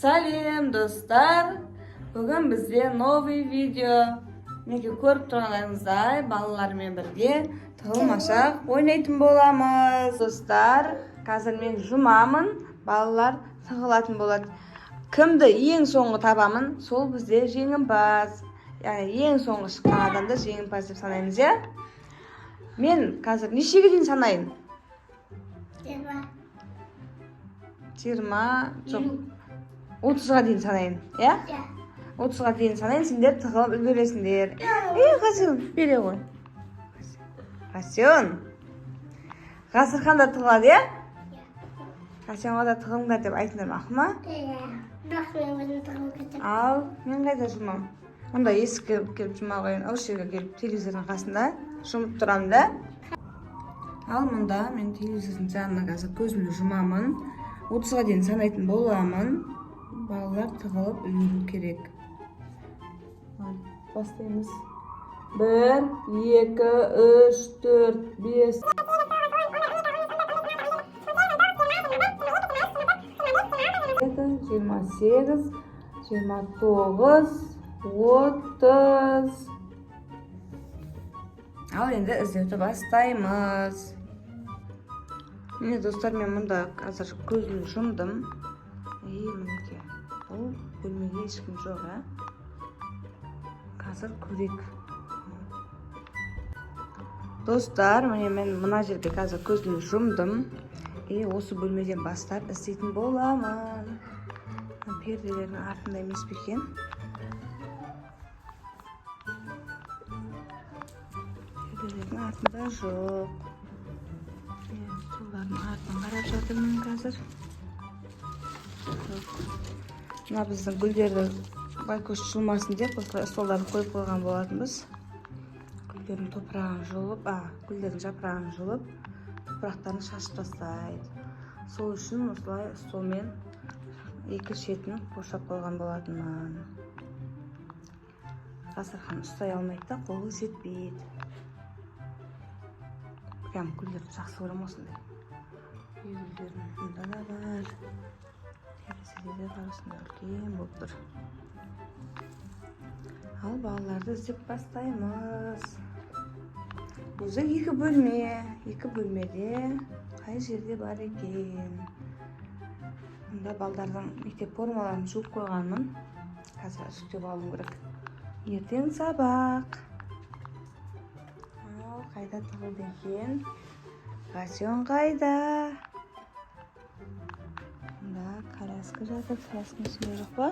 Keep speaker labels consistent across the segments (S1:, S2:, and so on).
S1: Салем, достар. Бүгін бізде новый видео. Неге көріп тұрғаныңыздай, балалармен бірге тығылмашақ ойнайтын боламыз. Достар, қазір мен жұмамын, балалар тығылатын болады. Кімді ең соңғы табамын, сол бізде жеңімпаз. Яғни ең соңғы шыққан адамды жеңімпаз деп санаймыз, я? Мен қазір нешеге дейін санайын? 20, жоқ, 30-ға дейін санайын, я? 30-ға дейін санайын, сендер тығылып үлгересіңдер. Қасен, бере ғой. Қасен. Ғасырхан да тығылады, я? Қасенға да тығылыңдар деп айтыңдар мақұл ма?
S2: Бірақ мен өзім тығылып кетемін.
S1: Ал, мен қайда жұмам? Онда есікке келіп жұма қойын, осы жерге келіп телевизордың қасында жұмып тұрамын да. Ал мұнда мен телевизордың жанына қазір көзімді жұмамын. 30-ға дейін санайтын боламын. Балалар тығылып үлгеру керек. Бастаймыз. 1, 2, 3, 4, 5. 28, 29, 30. Ал енді іздеуді бастаймыз. Міне достар, мен мұнда қазір көзімді жұмдым. Мінеке, бұл бөлмеде ешкім жоқ, қазір көрейік. Достар, міне мен мына жерде қазір көзімді жұмдым. Осы бөлмеден бастап іздейтін боламын. Перделердің артында емес пе екен? Перделердің артында жоқ. Солардың артын қарап жатырмын қазір. Мына біздің гүлдерді байкөш жұлмасын деп столдарын қойып қойған болатынбыз. Гүлдердің топырағын жұлып, гүлдердің жапырағын жұлып, топырақтарын шашып тастайды. Сол үшін осылай столмен екі шетін қоршап қойған болатынмын. Дастархан ұстай алмайды да, қолы жетпейді. Прям гүлдерді жақсы көремін осындай. Гүлдердің мұнда да бар. Терезелері арасында үлкен болып тұр. Ал балаларды іздеп бастаймыз. Өзі екі бөлмеде қай жерде бар екен? Мұнда балдардың мектеп формаларын жуып қойғанмын. Қазір үстеп алуым керек. Ертең сабақ. Қайда тығылды екен? Қасен қайда? Мұнда коляска жатыр. Колясканың ішінде жоқ па?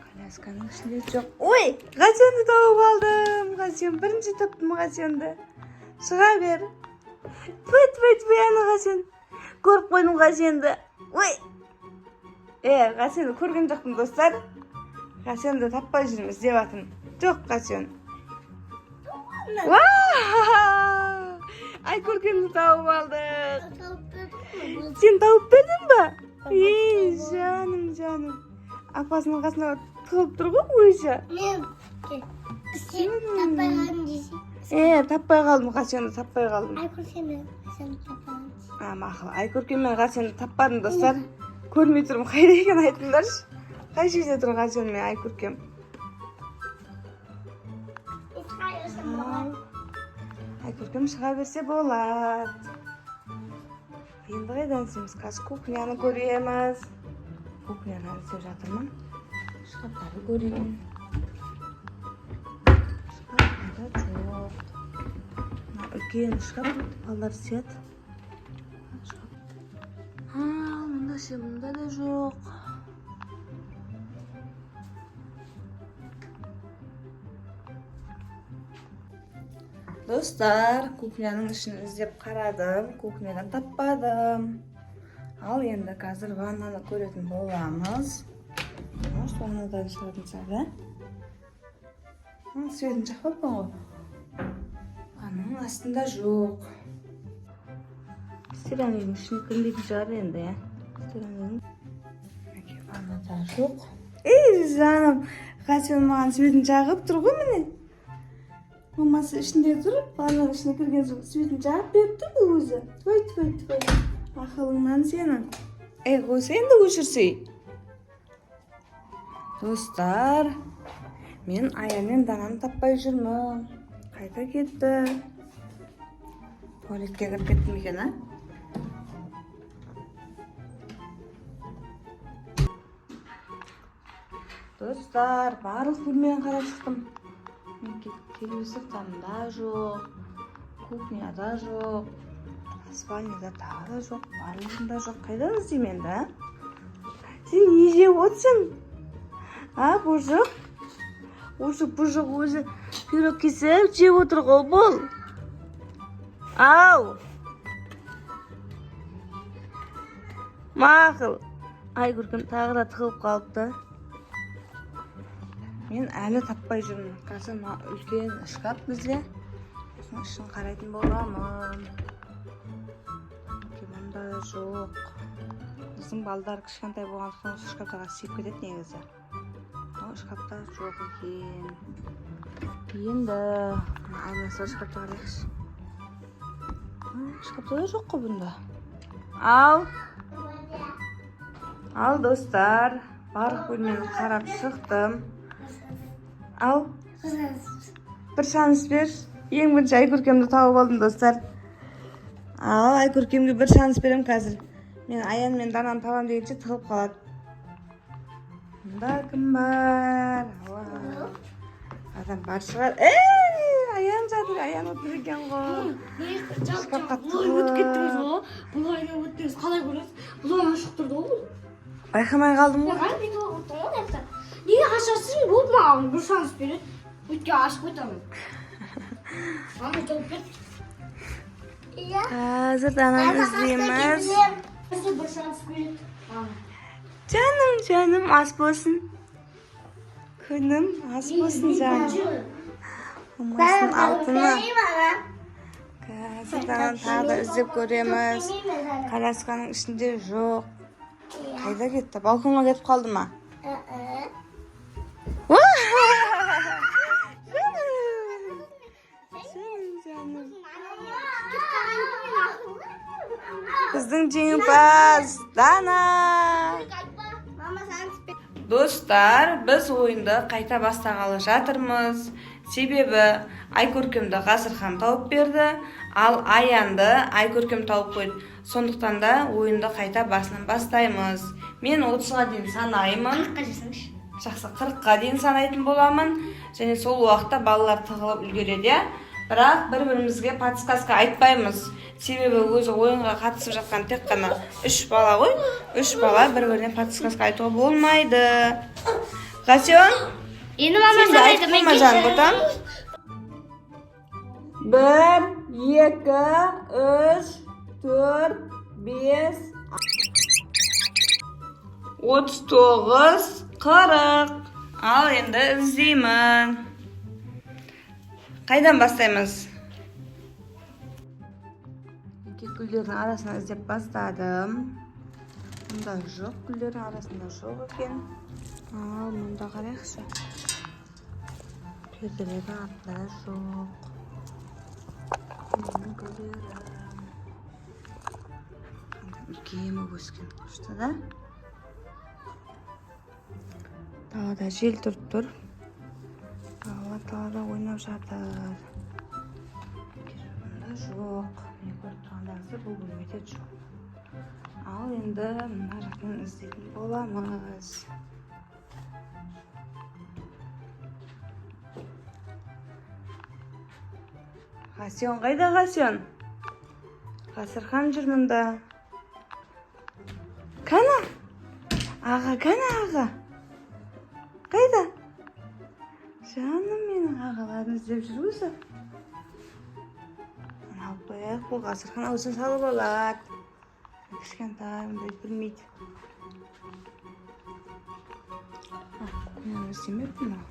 S1: Колясканың ішінде жоқ. Ой! Қасенді тауып алдым. Қасен, бірінші таптым Қасенді. Шыға бер. Тпай, аны Қасен. Көріп қойдым Қасенді. Ой! Қасенді көрген жоқпын, достар. Қасенді таппай жүрміз деп атын. Жоқ, Қасен. Ай, көргенді тауып алдық. Сен тауып бердің ба? Жаным. Апасының қасына тығылып тұр ғой өзі.
S2: Сен таппай қалдым дейсің.
S1: Таппай қалдым, Қасенді таппай қалдым.
S2: Ай, көркеммен Қасенді таппадым.
S1: Мақыл, ай көркеммен Қасенді таппадым, достар. Көрмей тұрмын, қайда екен айтыңдаршы. Қай жерде тұр Қасен мен ай көркем? Ай көркем шыға берсе болады. Енді қайдан іздейміз? Қазір кухняны көреміз. Кухняны іздеп жатырмын. Шкаптарды көрейін. Шкаптарда жоқ. Үлкен шкап, балдар сет. Мұнда да жоқ. Достар, кухняның ішін іздеп қарадым, кухнядан таппадым. Ал енді қазір ваннаны көретін боламыз. Ваннадан шығатын сәді. Светін жақпаппын ғой. Ваннаның астында жоқ. Стиранның ішіне кірмейтін шығар енді, Ваннада жоқ. Жаным, Қасен маған светін жағып тұр ғой міне. Мамасы ішінде тұрып, ваннаның ішіне кірген соң светін жағып беріп тұр бұл өзі. Тпай. Ақылыңнан сенің. Қойса енді өшірсей. Dostlar, men Аянмен Дананы таппай жүрмін. Қайда кетті? Туалетке кіріп кеттім екен, а? Достар, барлық бөлмені қарап шықтым. Телевизор тамда жоқ, кухняда жоқ, спальняда тағы да жоқ, барлығында жоқ. Қайдан іздеймін енді, а? Сен не жеп отырсың? А, бұжық? Бұжық өзі пирог кесіп жеп отыр ғой бұл. Ау! Мақыл. Ай, көркем тағы да тығылып қалыпты. Мен әлі таппай жүрмін. Қазір үлкен шкаф бізде. Осының ішін қарайтын боламын. Бұнда жоқ. Біздің балдар кішкентай болған соң шкафтарға сүйіп кетеді негізі. Ол шкафта жоқ екен. Енді аймасы шкафта қарайықшы. Шкафта да жоқ қой бұнда. Ал достар, барлық бөлмені қарап шықтым. Ал, бір шанс бер. Ең бірінші Айкөркемді тауып алдым, достар. Ал, Айкөркемге бір шанс берем қазір. Мен Аян мен Дананы табам дегенше тығылып қалады. Мұнда кім бар? Адам бар шығар. Аян жатыр, Аян отыр екен ғой. Шкафқа тығылып кеттіңіз ғой.
S2: Бұл айна өттіңіз қалай көресіз? Бұл айна ашық тұрды ғой.
S1: Байқамай қалдым ғой.
S2: Неге ашасың? Болды маған бір шанс береді. Өтке ашып өтемін. Мама жауап бер.
S1: Қазір Дананы іздейміз.
S2: Бізде бір шанс береді.
S1: Жаным, ас болсын. Күнім, ас болсын жаным. Умасын алтыны. Қазір Дананы тағы да іздеп көреміз. Колясканың ішінде жоқ. Қайда кетті? Балконға кетіп қалды ма? Біздің жеңімпаз Дана. Достар, біз ойынды қайта бастағалы жатырмыз. Себебі Айкөркемді Ғасырхан тауып берді, ал Аянды Айкөркем тауып қойды. Сондықтан да ойынды қайта басынан бастаймыз. Мен 30-ға дейін санаймын.
S2: 40-қа жасаңшы.
S1: Жақсы, 40-қа дейін санайтын боламын. Және сол уақытта балалар тығылып үлгереді. Бірақ бір-бірімізге подсказка айтпаймыз. Себебі өзі ойынға қатысып жатқан тек қана 3 бала ғой. 3 бала бір-біріне подсказка айтуға болмайды. Ғасион?
S2: Енді мама санайды.
S1: Мен жан бұтам. 1, 2, 3, 4, 5, 39, 40. Ал енді іздеймін. Қайдан бастаймыз? Гүлдердің арасынан іздеп бастадым. Мұнда жоқ, гүлдердің арасында жоқ екен. Ал, мұнда қарайықшы. Перделердің артында жоқ. Үлкені өскен ұшты да. Далада жел тұрып тұр. Балалар далада ойнап жатыр. Мұнда жоқ. Мен көріп тұрғандарыңызды бұл бөлмеде жоқ. Ал енді мына жақтан іздейтін боламыз. Ғасион қайда, Ғасион? Ғасырхан жүр мұнда. Кәна? Аға, кәна аға? Қайда? Жаным менің ағаларын іздеп жүр өзі. Алып қояйық, бұл Ғасырхан аузын салып алады. Кішкентай, мұндай білмейді. Мен іздемеппін ма?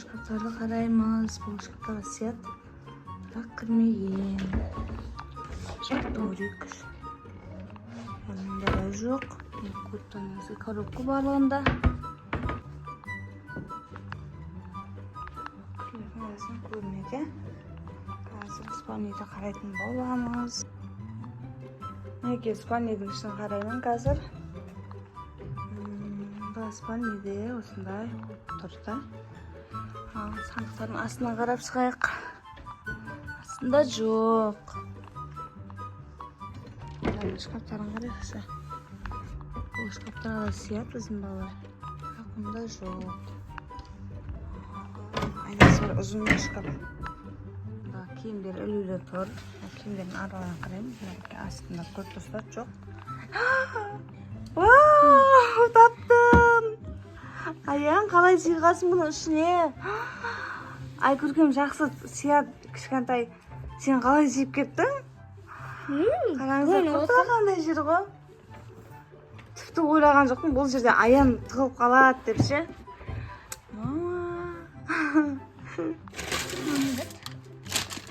S1: Шкафтарды қараймыз. Бұл шкафтарға сет. Бірақ кірмеген. Шкафты өрейік. Мұнда да жоқ. Көттіңізгі коробка барлығында. Күлердің арасын көрмеде. Қазір спальныйды қарайтын боламыз. Неге спальныйдың ішін қараймын қазір. аспан үйде осындай тұр да. Ал сандықтардың астына қарап шығайық. Астында жоқ. Шкаптарын қарайықшы. Бұл шкаптарға сият біздің балалар. Бұнда жоқ. Айнасы бар ұзын шкап. Киімдер ілулі тұр. Киімдердің араларын қараймын. Астында көп достар жоқ. Вау, таптым. Аян, қалай жиғасын бұның ішіне? Ай, көркем жақсы сият кішкентай. Сен қалай жиып кеттің? Қараңыздар, құтта қандай жер ғой? Тіпті ойлаған жоқпын, бұл жерде аян тығылып қалады деп ше.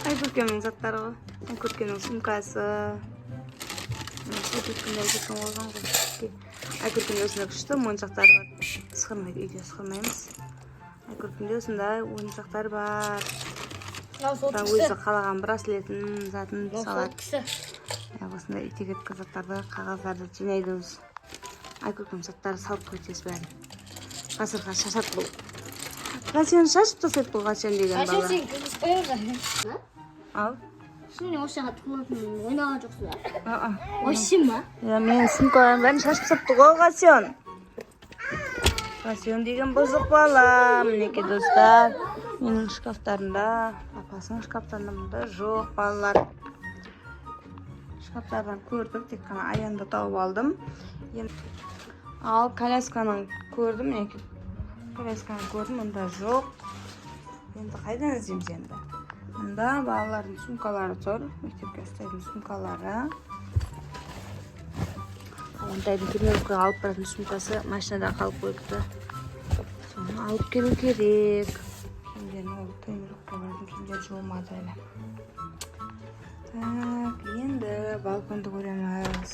S1: Ай, көркемнің заттары ғой. Көркемнің сумкасы. Ай, көркемде осындай күшті ойыншақтары бар. Сықырмайды, үйде сықырмаймыз. Ай, көркемде осындай ойыншақтар бар. Өзі қалаған браслетін, затын салады. Осындай этикетка заттарды, қағаздарды жинайды өзі. Ай, көркем заттары салып қойтез бәрін. Ғасырға шашат бұл. Ғасен шашып тасайды бұл ғасен деген бала.
S2: Ғасен сен көзіс қойырға.
S1: Ал?
S2: Шыны осыға тұқылатын ойнаған жоқсыздар. Ойшын ма?
S1: Мен сумкаларын бәрін шашып сапты ғой ғасен. Ғасен деген бұзық бала. Мінеке достар. Менің шкафтарында, папасының шкафтарында мұнда жоқ балалар. Шкафтардан көрдік, тек қана аянда тауып алдым. Ал колясканың көрдім, мінеке. Колясканың көрдім, мұнда жоқ. Енді қайдан іздейміз енді? Мұнда балалардың сумкалары тұр. Мектепке ұстайтын сумкалары. Онтайдың тренировкаға алып баратын сумкасы машинада қалып қойыпты. Соны алып келу керек. Киімдерін ол тренировкаға баратын киімдер жуылмады әлі. Так, енді балконды көреміз.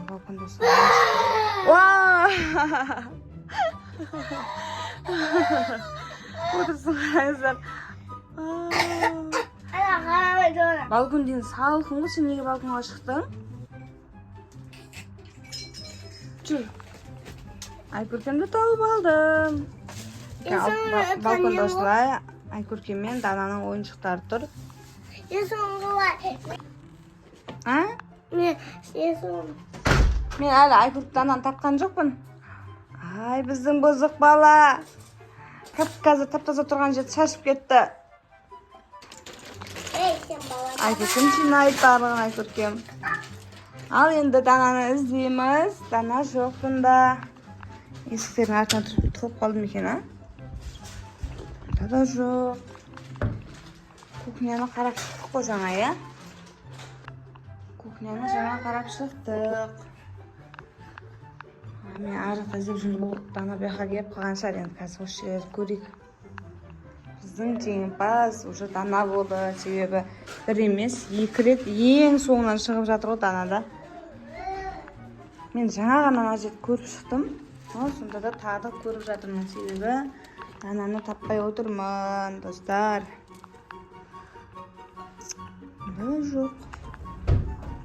S1: Балконды ұстаймыз. Вау! Отырсын қараңыздар. Балкон дейін салқын ғой, сен неге балконға шықтың? Жүр. Ай, көркемді тауып алдым. Балконда осылай Ай, көркем мен Дананың ойыншықтары тұр. Мен әлі Ай, көркем Дананы тапқан жоқпын. Ай, біздің бұзық бала. Қазір таптаза тұрған жерді шашып кетті. Ай, көркем сені айтпағын, Ай, көркем. Ал енді Дананы іздейміз. Дана жоқ бұнда. Есіктердің артынан тұқып қалдым екен, а? Бұнда да жоқ. Кухняны қарап шықтық қой жаңа, я? Кухняны жаңа қарап шықтық. Мен арықта іздеп жүрмін, бұл Дана бияққа келіп қалған шығар, енді қазір осы жерлерді көрейік. Біздің жеңімпаз уже Дана болды, себебі бір емес, 2 рет ең соңынан шығып жатыр ғой Данада. Мен жаңа ғана ана жерді көріп шықтым. Сонда да тағы көріп жатырмын, себебі Дананы таппай отырмын, достар. Бұл жоқ.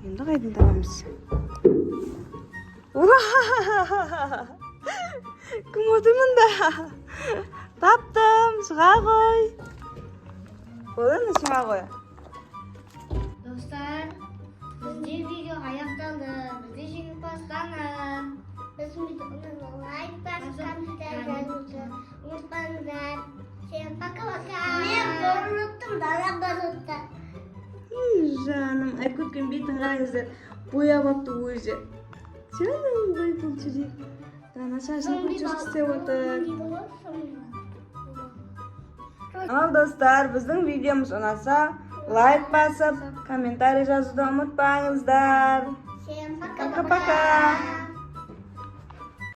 S1: Енді қайдан табамыз? Кім отыр мұнда? Таптым, шыға ғой. Болын, шыға ғой.
S2: Достар, бізде видео аяқталды. Бізде жеңімпаз Дана. Біздің видеоны лайк басқан, ұмытпаңыздар. Всем пока-пока. Мен бір ұмыттым, Дана бір ұмытты.
S1: Жаным, Ай, көркем бетін қараңыздар. Бояп апты өзі. Жаным, бой бұл жүрек. Дана шашын көшіріп істеп отыр. Ал достар, біздің видеомыз ұнаса, лайк басып, комментарий жазуды ұмытпаңыздар.
S2: Всем
S1: Пока-пока.